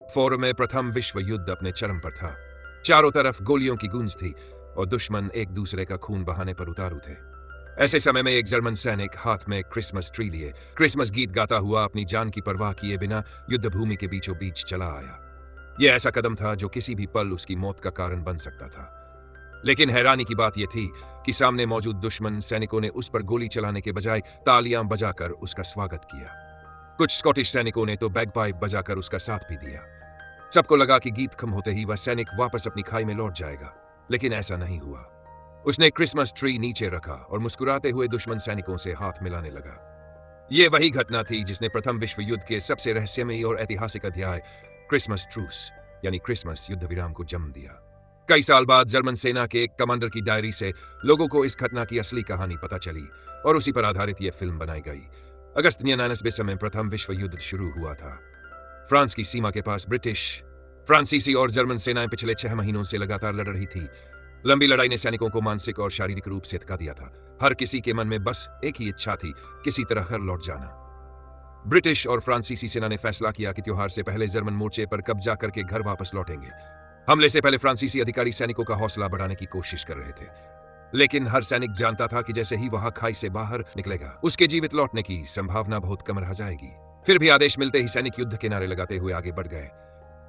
Forum में प्रथम विश्व युद्ध अपने चरम पर था। चारों तरफ गोलियों की गूंज थी और दुश्मन एक दूसरे का खून बहाने पर उतारू थे। ऐसे समय में एक जर्मन सैनिक हाथ में क्रिसमस ट्री लिए क्रिसमस गीत गाता हुआ अपनी जान की परवाह किए बिना युद्ध भूमि के बीचों बीच चला आया। यह ऐसा कदम था जो किसी भी पल उसकी मौत का कारण बन सकता था। लेकिन हैरानी की बात यह थी कि सामने मौजूद दुश्मन सैनिकों ने उस पर गोली चलाने के बजाय तालियां बजाकर उसका स्वागत किया। कुछ स्कॉटिश सैनिकों ने तो बैगपाइप बजाकर उसका साथ भी दिया। सबको लगा कि गीत खत्म होते ही वह सैनिक वापस अपनी खाई में लौट जाएगा, लेकिन ऐसा नहीं हुआ। उसने क्रिसमस ट्री नीचे रखा और मुस्कुराते हुए दुश्मन सैनिकों से हाथ मिलाने लगा। यह वही घटना थी जिसने प्रथम विश्व युद्ध के सबसे रहस्यमयी और ऐतिहासिक अध्याय क्रिसमस ट्रूस यानी क्रिसमस युद्ध विराम को जन्म दिया। कई साल बाद जर्मन सेना के एक कमांडर की डायरी से लोगों को इस घटना की असली कहानी पता चली और उसी पर आधारित यह फिल्म बनाई गई। अगस्त 1999 में प्रथम विश्व युद्ध शुरू हुआ था। फ्रांस की सीमा के पास ब्रिटिश, फ्रांसीसी और जर्मन सेनाएं पिछले 6 महीनों से लगातार लड़ रही थी। लंबी लड़ाई ने सैनिकों को मानसिक और शारीरिक रूप से थका दिया था। हर किसी के मन में बस एक ही इच्छा थी, किसी तरह घर लौट जाना। ब्रिटिश और फ्रांसीसी सेना ने फैसला किया कि त्योहार से पहले जर्मन मोर्चे पर कब्जा करके घर वापस लौटेंगे। हमले से पहले फ्रांसीसी अधिकारी सैनिकों का हौसला बढ़ाने की कोशिश कर रहे थे, लेकिन हर सैनिक जानता था कि जैसे ही वह खाई से बाहर निकलेगा उसके जीवित लौटने की संभावना बहुत कम रह जाएगी। फिर भी आदेश मिलते ही सैनिक युद्ध के नारे लगाते हुए आगे बढ़ गए।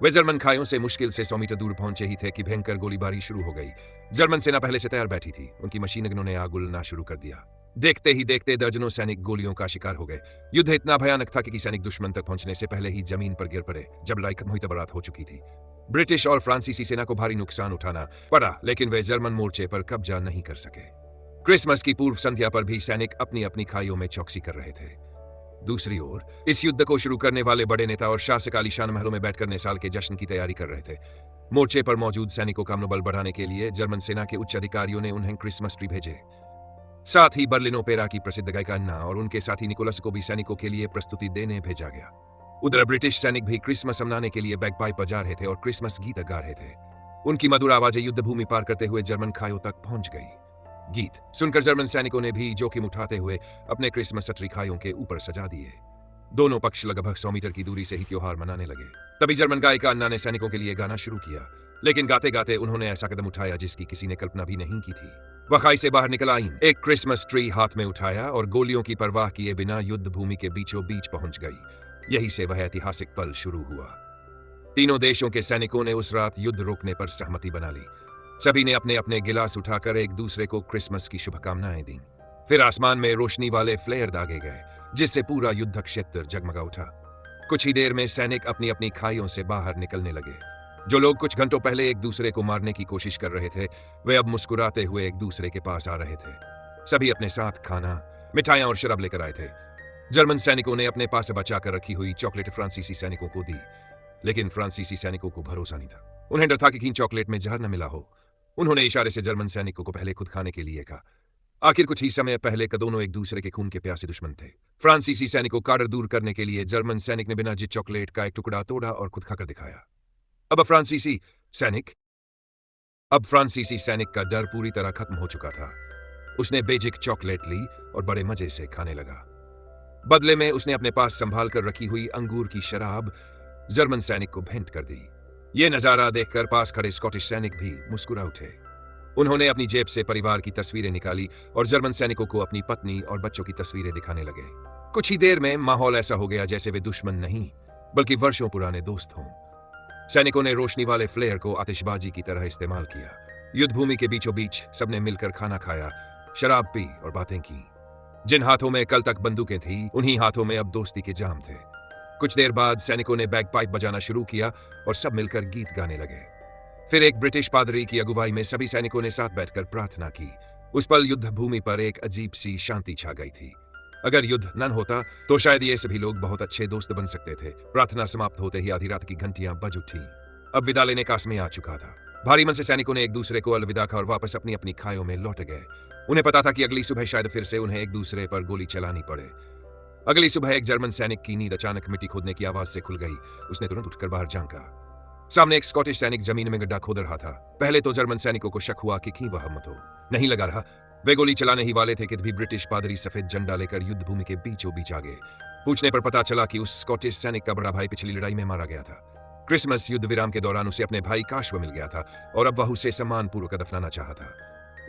वे जर्मन खाइयों से मुश्किल से 100 मीटर दूर पहुंचे ही थे कि भयंकर गोलीबारी शुरू हो गई। जर्मन सेना पहले से तैयार बैठी थी। उनकी मशीन गनों ने आग उगलना शुरू कर दिया। देखते ही देखते दर्जनों सैनिक गोलियों का शिकार हो गए। युद्ध इतना भयानक था कि सैनिक दुश्मन तक पहुंचने से पहले ही जमीन पर गिर पड़े। जब लड़ाई खत्म हुई तब रात हो चुकी थी। ब्रिटिश और फ्रांसीसी सेना को भारी नुकसान उठाना पड़ा, लेकिन वे जर्मन मोर्चे पर कब्जा नहीं कर सके। क्रिसमस की पूर्व संध्या पर भी सैनिक अपनी अपनी खाइयों में चौकसी कर रहे थे। दूसरी ओर इस युद्ध को शुरू करने वाले बड़े नेता और शासक आलीशान महलों में बैठकर नए साल के जश्न की तैयारी कर रहे थे। मोर्चे पर मौजूद सैनिकों का मनोबल बढ़ाने के लिए जर्मन सेना के उच्च अधिकारियों ने उन्हें क्रिसमस ट्री भेजे। साथ ही बर्लिन ओपेरा की प्रसिद्ध गायिका अन्ना और उनके साथी निकोलस को भी सैनिकों के लिए प्रस्तुति देने भेजा गया। उधर ब्रिटिश सैनिक भी क्रिसमस मनाने के लिए बैगपाइप बजा रहे थे और क्रिसमस गीत गा रहे थे। उनकी मधुर आवाजें युद्ध भूमि पार करते हुए जर्मन खाइयों तक पहुंच गई। गीत सुनकर जर्मन सैनिकों ने भी जोखिम उठाते हुए अपने क्रिसमस ट्री खाइयों के ऊपर सजा दिए। दोनों पक्ष लगभग 100 मीटर की दूरी से ही त्योहार मनाने लगे। तभी जर्मन गायिका अन्ना ने सैनिकों के लिए गाना शुरू किया, लेकिन गाते गाते उन्होंने ऐसा कदम उठाया जिसकी किसी ने कल्पना भी नहीं की थी। वह खाई से बाहर निकल आई, एक क्रिसमस ट्री हाथ में उठाया और गोलियों की परवाह किए बिना युद्ध भूमि के बीचों बीच पहुंच गई। यही से वह ऐतिहासिक पल शुरू हुआ। तीनों देशों के सैनिकों ने उस रात युद्ध रोकने पर सहमति बना ली। सभी ने अपने अपने गिलास उठाकर एक दूसरे को क्रिसमस की शुभकामनाएं दी। फिर आसमान में रोशनी वाले फ्लेयर दागे गए, जिससे पूरा युद्ध क्षेत्र जगमगा उठा। कुछ ही देर में सैनिक अपनी अपनी खाइयों से बाहर निकलने लगे। जो लोग कुछ घंटों पहले एक दूसरे को मारने की कोशिश कर रहे थे, वे अब मुस्कुराते हुए एक दूसरे के पास आ रहे थे। सभी अपने साथ खाना, मिठाइयां और शराब लेकर आए थे। जर्मन सैनिकों ने अपने पास बचाकर रखी हुई चॉकलेट फ्रांसीसी सैनिकों को दी, लेकिन फ्रांसीसी सैनिकों को भरोसा नहीं था। उन्हें डर था कि कहीं चॉकलेट में जहर न मिला हो। उन्होंने इशारे से जर्मन सैनिकों को पहले खुद खाने के लिए कहा। आखिर कुछ ही समय पहले दोनों एक दूसरे के खून के प्यासे दुश्मन थे। फ्रांसीसी सैनिकों का डर दूर करने के लिए जर्मन सैनिक ने बिना जिद चॉकलेट का एक टुकड़ा तोड़ा और खुद खाकर दिखाया। अब फ्रांसीसी सैनिक का डर पूरी तरह खत्म हो चुका था। उसने बेजिक चॉकलेट ली और बड़े मजे से खाने लगा। बदले में उसने अपने पास संभाल कर रखी हुई अंगूर की शराब जर्मन सैनिक को भेंट कर दी। यह नजारा देखकर पास खड़े स्कॉटिश सैनिक भी मुस्कुरा उठे। उन्होंने अपनी जेब से परिवार की तस्वीरें निकाली और जर्मन सैनिकों को अपनी पत्नी और बच्चों की तस्वीरें दिखाने लगे। कुछ ही देर में माहौल ऐसा हो गया जैसे वे दुश्मन नहीं बल्कि वर्षों पुराने दोस्त हों। सैनिकों ने रोशनी वाले फ्लेयर को आतिशबाजी की तरह इस्तेमाल किया। युद्ध भूमि के बीचों बीच सबने मिलकर खाना खाया, शराब पी और बातें की। जिन हाथों में कल तक बंदूकें थी, उन्हीं हाथों में अब दोस्ती के जाम थे। कुछ देर बाद सैनिकों ने बैगपाइप बजाना शुरू किया और सब मिलकर गीत गाने लगे। फिर एक ब्रिटिश पादरी की अगुवाई में सभी सैनिकों ने साथ बैठकर प्रार्थना की। उस पल युद्ध भूमि पर एक अजीब सी शांति छा गई थी। अगर युद्ध न होता तो शायद ये सभी लोग बहुत अच्छे दोस्त बन सकते थे। प्रार्थना समाप्त होते ही आधी रात की घंटियां बज उठी। अब विदा लेने का समय आ चुका था। भारी मन से सैनिकों ने एक दूसरे को अलविदा कहा और वापस अपनी अपनी खाइयों में लौट गए। उन्हें पता था कि अगली सुबह शायद फिर से उन्हें एक दूसरे पर गोली चलानी पड़े। अगली सुबह एक जर्मन सैनिक की नींद अचानक मिट्टी खोदने की आवाज से खुल गई। उसने तुरंत उठकर बाहर झांका। सामने एक स्कॉटिश सैनिक जमीन में गड्ढा खोद रहा था। पहले तो जर्मन सैनिकों को शक हुआ कि कहीं वह मत हो नहीं लगा रहा। वे गोली चलाने ही वाले थे कि तभी ब्रिटिश पादरी सफेद झंडा लेकर युद्ध भूमि के बीचों बीच आ गए। पूछने पर पता चला कि उस स्कॉटिश सैनिक का बड़ा भाई पिछली लड़ाई में मारा गया था। क्रिसमस युद्ध विराम के दौरान उसे अपने भाई काश्व मिल गया था और अब वह उसे सम्मानपूर्वक दफनाना चाहा था।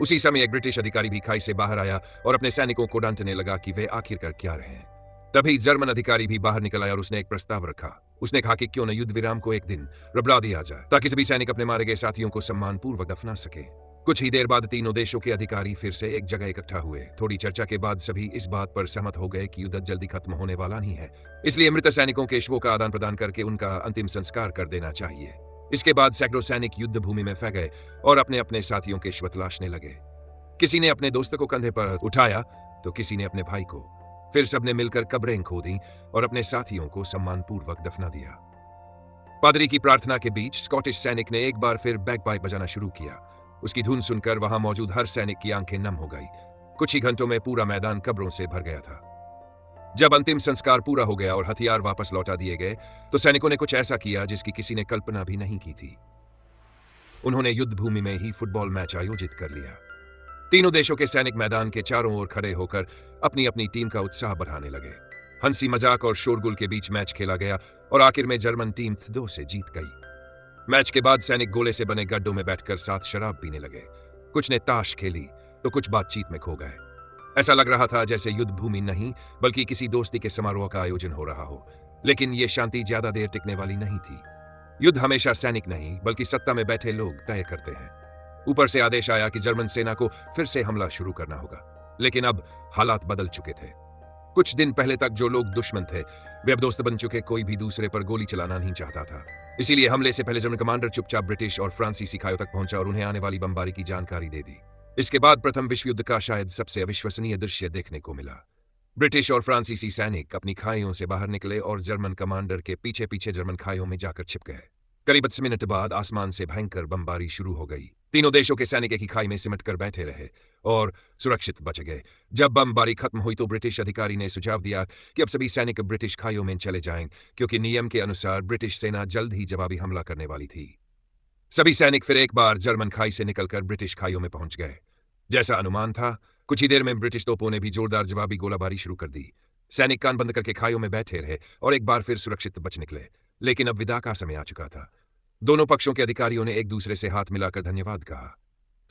उसी समय एक ब्रिटिश अधिकारी भी खाई से बाहर आया और अपने सैनिकों को डांटने लगा कि वे आखिरकार क्या रहे हैं। तभी जर्मन अधिकारी भी बाहर निकल आया और उसने एक प्रस्ताव रखा। उसने कहा कि क्यों न युद्ध विराम को एक दिन रबड़ा दिया जाए ताकि सभी सैनिक अपने मारे गए साथियों को सम्मानपूर्वक दफना सके। कुछ ही देर बाद तीनों देशों के अधिकारी फिर से एक जगह इकट्ठा हुए। थोड़ी चर्चा के बाद सभी इस बात पर सहमत हो गए कि युद्ध जल्दी खत्म होने वाला नहीं है, इसलिए मृत सैनिकों के शवों का आदान प्रदान करके उनका अंतिम संस्कार कर देना चाहिए। इसके बाद सैकड़ों सैनिक युद्ध भूमि में फैल गए और अपने अपने साथियों के शव तलाशने लगे। किसी ने अपने दोस्त को कंधे पर उठाया तो किसी ने अपने भाई को। फिर सबने मिलकर कब्रें खोदी और अपने साथियों को सम्मानपूर्वक दफना दिया। पादरी की प्रार्थना के बीच स्कॉटिश सैनिक ने एक बार फिर बैगपाइप बजाना शुरू किया। उसकी धुन सुनकर वहां मौजूद हर सैनिक की आंखें नम हो गई। कुछ ही घंटों में पूरा मैदान कब्रों से भर गया था। जब अंतिम संस्कार पूरा हो गया और हथियार वापस लौटा दिए गए तो सैनिकों ने कुछ ऐसा किया जिसकी किसी ने कल्पना भी नहीं की थी। उन्होंने युद्ध भूमि में ही फुटबॉल मैच आयोजित कर लिया। तीनों देशों के सैनिक मैदान के चारों ओर खड़े होकर अपनी अपनी टीम का उत्साह बढ़ाने लगे। हंसी मजाक और शोरगुल के बीच मैच खेला गया और आखिर में जर्मन टीम 2 से जीत गई। मैच के बाद सैनिक गोले से बने गड्ढों में बैठकर साथ शराब पीने लगे। कुछ ने ताश खेली तो कुछ बातचीत में खो गए। ऐसा लग रहा था जैसे युद्ध भूमि नहीं बल्कि किसी दोस्ती के समारोह का आयोजन हो रहा हो। लेकिन यह शांति ज्यादा देर टिकने वाली नहीं थी। युद्ध हमेशा सैनिक नहीं बल्कि सत्ता में बैठे लोग तय करते हैं। ऊपर से आदेश आया कि जर्मन सेना को फिर से हमला शुरू करना होगा, लेकिन अब हालात बदल चुके थे। कुछ दिन पहले तक जो लोग दुश्मन थे वे अब दोस्त बन चुके। कोई भी दूसरे पर गोली चलाना नहीं चाहता था। इसीलिए हमले से पहले जर्मन कमांडर चुपचाप ब्रिटिश और फ्रांसीसी खायों तक पहुंचा और उन्हें आने वाली बमबारी की जानकारी दे दी। इसके बाद प्रथम विश्व युद्ध का शायद सबसे अविश्वसनीय दृश्य देखने को मिला। ब्रिटिश और फ्रांसीसी सैनिक अपनी खाइयों से बाहर निकले और जर्मन कमांडर के पीछे पीछे जर्मन खाइयों में जाकर छिप गए। करीब 10 मिनट बाद आसमान से भयंकर बमबारी शुरू हो गई। तीनों देशों के सैनिक एक ही खाई में सिमट कर बैठे रहे और सुरक्षित बच गए। जब बमबारी खत्म हुई तो ब्रिटिश अधिकारी ने सुझाव दिया कि अब सभी सैनिक ब्रिटिश खाइयों में चले जाएं, क्योंकि नियम के अनुसार ब्रिटिश सेना जल्द ही जवाबी हमला करने वाली थी। सभी सैनिक फिर एक बार जर्मन खाई से निकलकर ब्रिटिश खाइयों में पहुंच गए। जैसा अनुमान था, कुछ ही देर में ब्रिटिश तोपों ने भी जोरदार जवाबी गोलाबारी शुरू कर दी। सैनिक कान बंद करके खाइयों में बैठे रहे और एक बार फिर सुरक्षित बच निकले। लेकिन अब विदा का समय आ चुका था। दोनों पक्षों के अधिकारियों ने एक दूसरे से हाथ मिलाकर धन्यवाद कहा।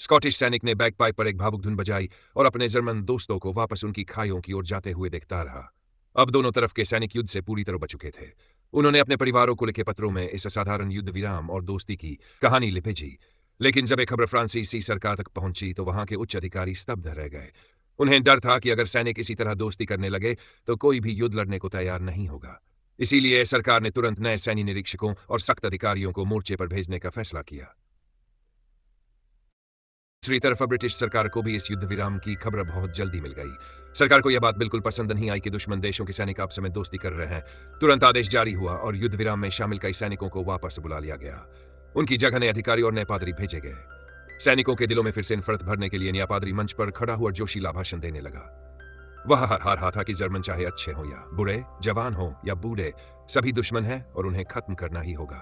स्कॉटिश सैनिक ने बैगपाइप पर एक भावुक धुन बजाई और अपने जर्मन दोस्तों को वापस उनकी खाइयों की ओर जाते हुए देखता रहा। अब दोनों तरफ के सैनिक युद्ध से पूरी तरह बच चुके थे। उन्होंने अपने परिवारों को लिखे पत्रों में इस असाधारण युद्ध विराम और दोस्ती की कहानी लिपेजी। लेकिन जब एक खबर फ्रांसीसी सरकार तक पहुंची तो वहां के उच्च अधिकारी स्तब्ध रह गए। उन्हें डर था कि अगर सैनिक इसी तरह दोस्ती करने लगे तो कोई भी युद्ध लड़ने को तैयार नहीं होगा। इसीलिए सरकार ने तुरंत नए सैन्य निरीक्षकों और सख्त अधिकारियों को मोर्चे पर भेजने का फैसला किया। दूसरी तरफ ब्रिटिश सरकार को भी इस युद्ध विराम की खबर बहुत जल्दी मिल गई। सरकार को यह बात बिल्कुल पसंद नहीं आई कि दुश्मन देशों के सैनिक आपस में दोस्ती कर रहे हैं। तुरंत आदेश जारी हुआ और युद्ध विराम में शामिल कई सैनिकों को वापस बुला लिया गया। उनकी जगह नए अधिकारी और नए पादरी भेजे गए। सैनिकों के दिलों में फिर से नफरत भरने के लिए नया पादरी मंच पर खड़ा हुआ जोशीला भाषण देने लगा। वह हर रहा था कि जर्मन चाहे अच्छे हो या बुरे, जवान हो या बूढ़े, सभी दुश्मन हैं और उन्हें खत्म करना ही होगा।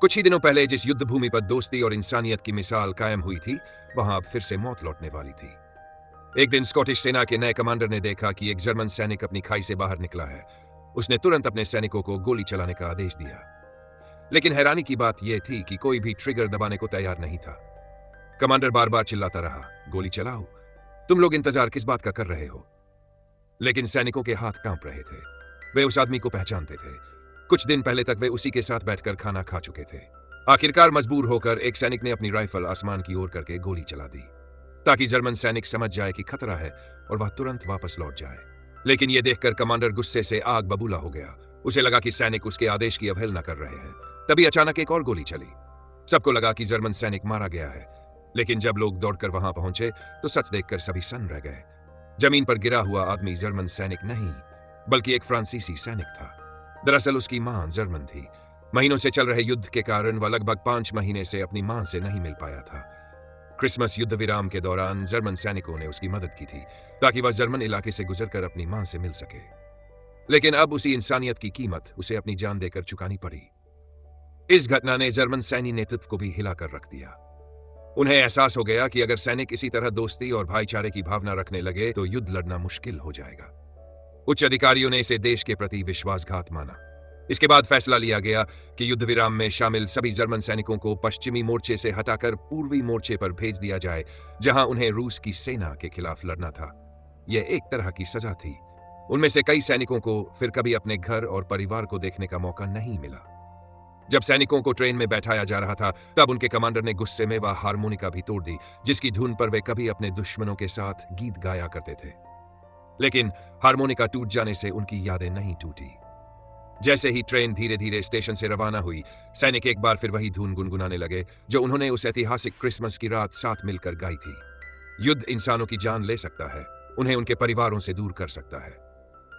कुछ ही दिनों पहले जिस युद्ध भूमि पर दोस्ती और इंसानियत की मिसाल कायम हुई थी, वहां अब फिर से मौत लौटने वाली थी। एक दिन स्कॉटिश सेना के नए कमांडर ने देखा कि एक जर्मन सैनिक अपनी खाई से बाहर निकला है। उसने तुरंत अपने सैनिकों को गोली चलाने का आदेश दिया। लेकिन हैरानी की बात यह थी कि कोई भी ट्रिगर दबाने को तैयार नहीं था। कमांडर बार बार चिल्लाता रहा, गोली चलाओ, तुम लोग इंतजार किस बात का कर रहे हो? लेकिन सैनिकों के हाथ कांप रहे थे। वे उस आदमी को पहचानते थे। कुछ दिन पहले तक वे उसी के साथ बैठकर खाना खा चुके थे। आखिरकार मजबूर होकर एक सैनिक ने अपनी राइफल आसमान की ओर करके गोली चला दी ताकि जर्मन सैनिक समझ जाए कि खतरा है और वह तुरंत वापस लौट जाए। लेकिन यह देखकर कमांडर गुस्से से आग बबूला हो गया। उसे लगा कि सैनिक उसके आदेश की अवहेलना कर रहे हैं। तभी अचानक एक और गोली चली। सबको लगा कि जर्मन सैनिक मारा गया है। लेकिन जब लोग दौड़कर वहां पहुंचे तो सच देखकर सभी सन्न रह गए। जमीन पर गिरा हुआ आदमी जर्मन सैनिक नहीं बल्कि एक फ्रांसीसी सैनिक था। दरअसल उसकी मां जर्मन थी। महीनों से चल रहे युद्ध के कारण वह लगभग 5 महीने से अपनी मां से नहीं मिल पाया था। क्रिसमस युद्ध विराम के दौरान जर्मन सैनिकों ने उसकी मदद की थी ताकि वह जर्मन इलाके से गुजरकर अपनी मां से मिल सके। लेकिन अब उसी इंसानियत की कीमत उसे अपनी जान देकर चुकानी पड़ी। इस घटना ने जर्मन सैन्य नेतृत्व को भी हिलाकर रख दिया। उन्हें एहसास हो गया कि अगर सैनिक इसी तरह दोस्ती और भाईचारे की भावना रखने लगे तो युद्ध लड़ना मुश्किल हो जाएगा। उच्च अधिकारियों ने इसे देश के प्रति विश्वासघात माना। इसके बाद फैसला लिया गया कि युद्ध विराम में शामिल सभी जर्मन सैनिकों को पश्चिमी मोर्चे से हटाकर पूर्वी मोर्चे पर भेज दिया जाए, जहां उन्हें रूस की सेना के खिलाफ लड़ना था। यह एक तरह की सजा थी। उनमें से कई सैनिकों को फिर कभी अपने घर और परिवार को देखने का मौका नहीं मिला। जब सैनिकों को ट्रेन में बैठाया जा रहा था, तब उनके कमांडर ने गुस्से में वह हारमोनिका भी तोड़ दी, जिसकी धुन पर वे कभी अपने दुश्मनों के साथ गीत गाया करते थे। लेकिन हारमोनिका टूट जाने से उनकी यादें नहीं टूटी। जैसे ही ट्रेन धीरे धीरे स्टेशन से रवाना हुई, सैनिक एक बार फिर वही धुन गुनगुनाने लगे जो उन्होंने उस ऐतिहासिक क्रिसमस की रात साथ मिलकर गाई थी। युद्ध इंसानों की जान ले सकता है, उन्हें उनके परिवारों से दूर कर सकता है,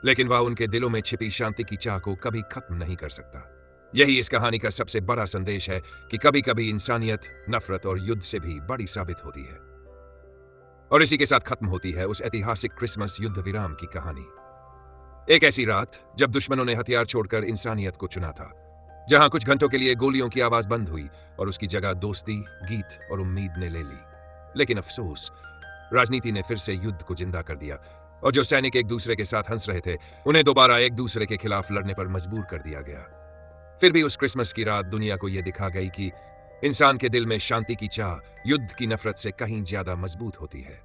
लेकिन वह उनके दिलों में छिपी शांति की चाह को कभी खत्म नहीं कर सकता। यही इस कहानी का सबसे बड़ा संदेश है कि कभी कभी इंसानियत नफरत और युद्ध से भी बड़ी साबित होती है। और इसी के साथ खत्म होती है उस ऐतिहासिक क्रिसमस युद्ध विराम की कहानी। एक ऐसी रात जब दुश्मनों ने हथियार छोड़कर इंसानियत को चुना था, जहां कुछ घंटों के लिए गोलियों की आवाज बंद हुई और उसकी जगह दोस्ती, गीत और उम्मीद ने ले ली। लेकिन अफसोस, राजनीति ने फिर से युद्ध को जिंदा कर दिया और जो सैनिक एक दूसरे के साथ हंस रहे थे, उन्हें दोबारा एक दूसरे के खिलाफ लड़ने पर मजबूर कर दिया गया। फिर भी उस क्रिसमस की रात दुनिया को यह दिखा गई कि इंसान के दिल में शांति की चाह युद्ध की नफरत से कहीं ज्यादा मजबूत होती है।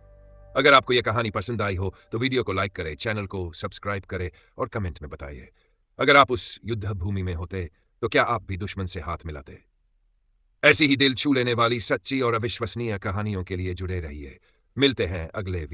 अगर आपको यह कहानी पसंद आई हो तो वीडियो को लाइक करें, चैनल को सब्सक्राइब करें और कमेंट में बताइए, अगर आप उस युद्ध भूमि में होते तो क्या आप भी दुश्मन से हाथ मिलाते? ऐसी ही दिल छू लेने वाली सच्ची और अविश्वसनीय कहानियों के लिए जुड़े रहिए। मिलते हैं अगले